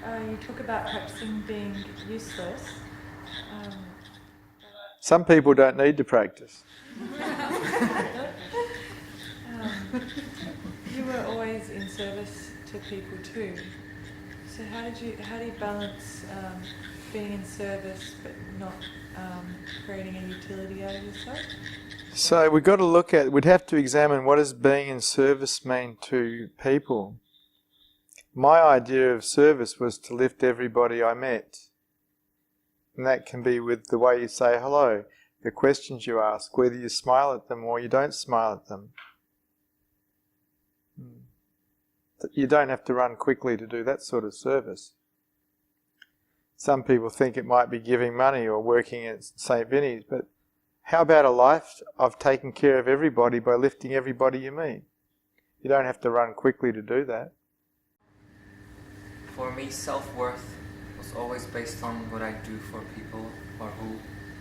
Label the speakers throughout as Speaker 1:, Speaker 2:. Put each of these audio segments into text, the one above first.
Speaker 1: You talk about practicing being useless. Um,
Speaker 2: Some people don't need to practice.
Speaker 1: you were always in service to people too. So how do you balance being in service but not creating a utility out of yourself?
Speaker 2: So we'd have to examine what does being in service mean to people. My idea of service was to lift everybody I met. And that can be with the way you say hello, the questions you ask, whether you smile at them or you don't smile at them. You don't have to run quickly to do that sort of service. Some people think it might be giving money or working at St. Vinny's, but how about a life of taking care of everybody by lifting everybody you meet? You don't have to run quickly to do that.
Speaker 3: For me, self-worth was always based on what I do for people,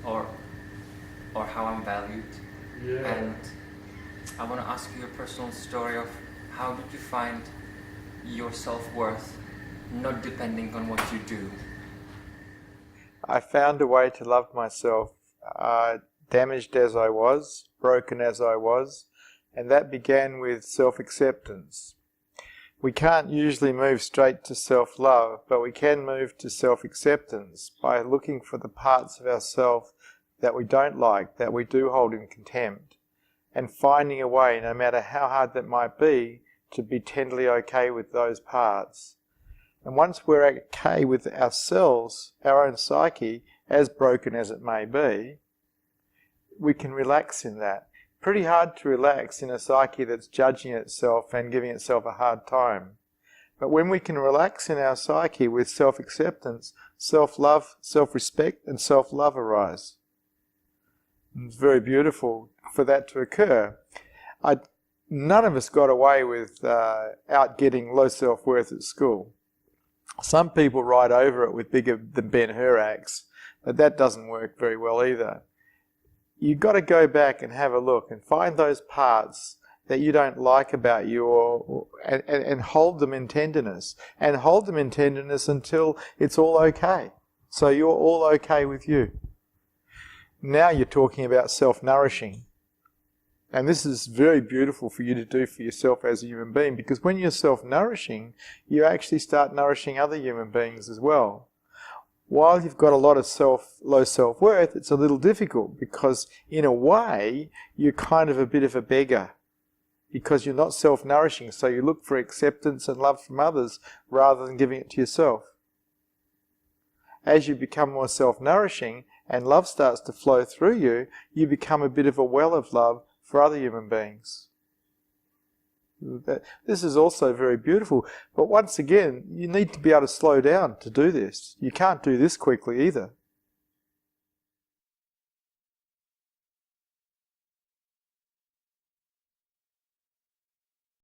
Speaker 3: or or how I'm valued. Yeah. And I want to ask you a personal story of how did you find your self-worth not depending on what you do?
Speaker 2: I found a way to love myself, damaged as I was, broken as I was, and that began with self-acceptance. We can't usually move straight to self-love, but we can move to self-acceptance by looking for the parts of ourselves that we don't like, that we do hold in contempt, and finding a way, no matter how hard that might be, to be tenderly okay with those parts. And once we're okay with ourselves, our own psyche, as broken as it may be, we can relax in that. Pretty hard to relax in a psyche that's judging itself and giving itself a hard time. But when we can relax in our psyche with self-acceptance, self-love, self-respect and self-love arise. And it's very beautiful for that to occur. None of us got away with out getting low self-worth at school. Some people ride over it with bigger than Ben-Hur acts, but that doesn't work very well either. You've got to go back and have a look and find those parts that you don't like about you and hold them in tenderness. And hold them in tenderness until it's all okay. So you're all okay with you. Now you're talking about self-nourishing. And this is very beautiful for you to do for yourself as a human being, because when you're self-nourishing, you actually start nourishing other human beings as well. While you've got a lot of low self-worth, it's a little difficult because in a way, you're kind of a bit of a beggar because you're not self-nourishing. So you look for acceptance and love from others rather than giving it to yourself. As you become more self-nourishing and love starts to flow through you, you become a bit of a well of love for other human beings. This is also very beautiful, but once again, you need to be able to slow down to do this. You can't do this quickly either.